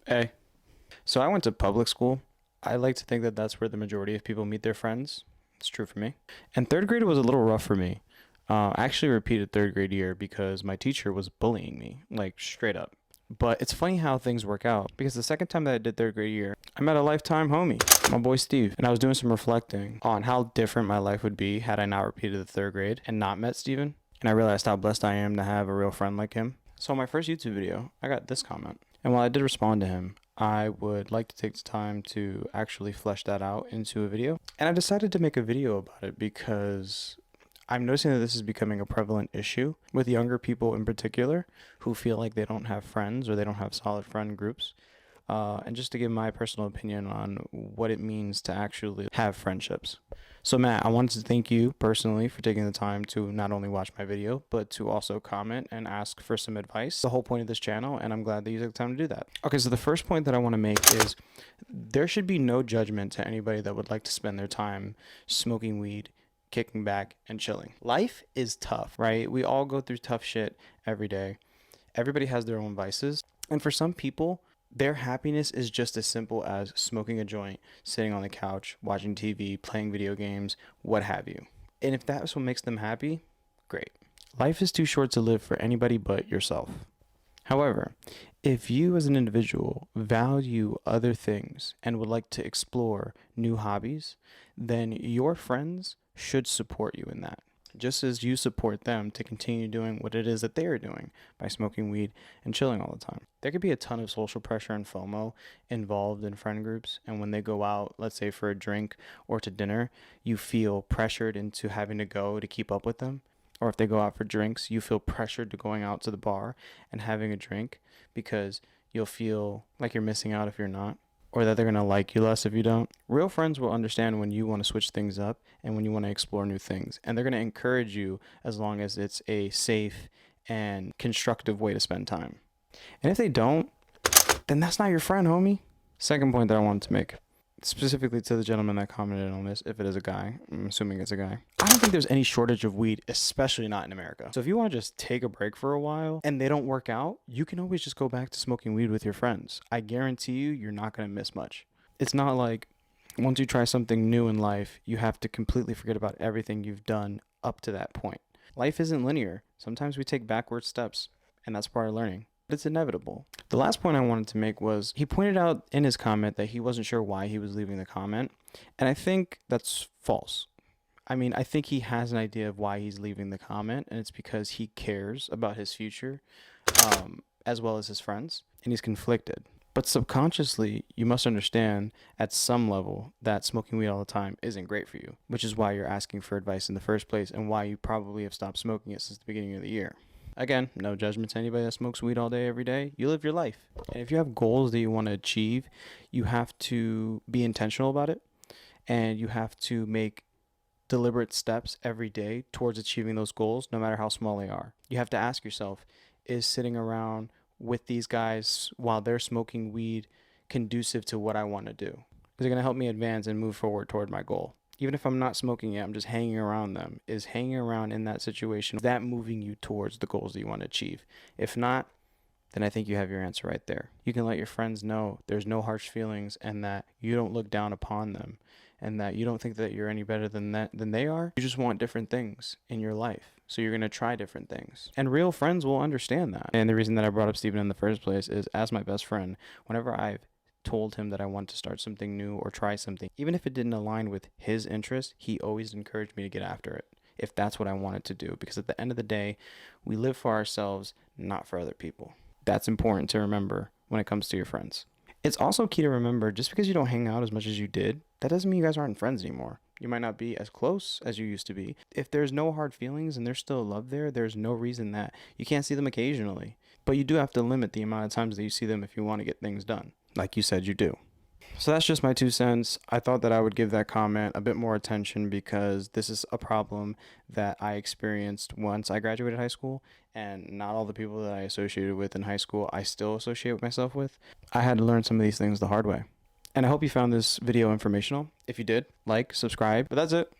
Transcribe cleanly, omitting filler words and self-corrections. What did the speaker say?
Hey. So I went to public school. I like to think that that's where the majority of people meet their friends. It's true for me. And third grade was a little rough for me. I actually repeated third grade year because my teacher was bullying me, like straight up. But it's funny how things work out because the second time that I did third grade year, I met a lifetime homie, my boy Steve. And I was doing some reflecting on how different my life would be had I not repeated the third grade and not met Steven. And I realized how blessed I am to have a real friend like him. So on my first YouTube video, I got this comment. And while I did respond to him, I would like to take the time to actually flesh that out into a video. And I decided to make a video about it because I'm noticing that this is becoming a prevalent issue with younger people in particular who feel like they don't have friends or they don't have solid friend groups. And just to give my personal opinion on what it means to actually have friendships. So Matt, I wanted to thank you personally for taking the time to not only watch my video, but to also comment and ask for some advice. The whole point of this channel, and I'm glad that you took the time to do that. Okay, so the first point that I want to make is there should be no judgment to anybody that would like to spend their time smoking weed, kicking back, and chilling. Life is tough, right? We all go through tough shit every day. Everybody has their own vices. And for some people, their happiness is just as simple as smoking a joint, sitting on the couch, watching TV, playing video games, what have you. And if that's what makes them happy, great. Life is too short to live for anybody but yourself. However, if you as an individual value other things and would like to explore new hobbies, then your friends should support you in that, just as you support them to continue doing what it is that they are doing by smoking weed and chilling all the time. There could be a ton of social pressure and FOMO involved in friend groups, and when they go out, let's say for a drink or to dinner, you feel pressured into having to go to keep up with them. Or if they go out for drinks, you feel pressured to going out to the bar and having a drink because you'll feel like you're missing out if you're not, or that they're going to like you less if you don't. Real friends will understand when you want to switch things up and when you want to explore new things. And they're going to encourage you as long as it's a safe and constructive way to spend time. And if they don't, then that's not your friend, homie. Second point that I wanted to make, specifically to the gentleman that commented on this, if it is a guy, I'm assuming it's a guy. I don't think there's any shortage of weed, especially not in America. So if you want to just take a break for a while and they don't work out, you can always just go back to smoking weed with your friends. I guarantee you, you're not going to miss much. It's not like once you try something new in life, you have to completely forget about everything you've done up to that point. Life isn't linear. Sometimes we take backward steps, and that's part of learning. But it's inevitable. The last point I wanted to make was he pointed out in his comment that he wasn't sure why he was leaving the comment. And I think that's false. I mean, I think he has an idea of why he's leaving the comment, and it's because he cares about his future as well as his friends, and he's conflicted. But subconsciously, you must understand at some level that smoking weed all the time isn't great for you, which is why you're asking for advice in the first place and why you probably have stopped smoking it since the beginning of the year. Again, no judgment to anybody that smokes weed all day, every day. You live your life. And if you have goals that you want to achieve, you have to be intentional about it. And you have to make deliberate steps every day towards achieving those goals, no matter how small they are. You have to ask yourself, is sitting around with these guys while they're smoking weed conducive to what I want to do? Is it going to help me advance and move forward toward my goal? Even if I'm not smoking it, I'm just hanging around them. Is hanging around in that situation, is that moving you towards the goals that you want to achieve? If not, then I think you have your answer right there. You can let your friends know there's no harsh feelings and that you don't look down upon them and that you don't think that you're any better than they are. You just want different things in your life. So you're going to try different things. And real friends will understand that. And the reason that I brought up Steven in the first place is as my best friend, whenever I've told him that I want to start something new or try something, even if it didn't align with his interest, he always encouraged me to get after it if that's what I wanted to do. Because at the end of the day, we live for ourselves, not for other people. That's important to remember when it comes to your friends. It's also key to remember, just because you don't hang out as much as you did, that doesn't mean you guys aren't friends anymore. You might not be as close as you used to be. If there's no hard feelings and there's still love there, there's no reason that you can't see them occasionally. But you do have to limit the amount of times that you see them if you want to get things done, like you said you do. So that's just my 2 cents. I thought that I would give that comment a bit more attention because this is a problem that I experienced once I graduated high school, and not all the people that I associated with in high school I still associate myself with. I had to learn some of these things the hard way. And I hope you found this video informational. If you did, like, subscribe. But that's it.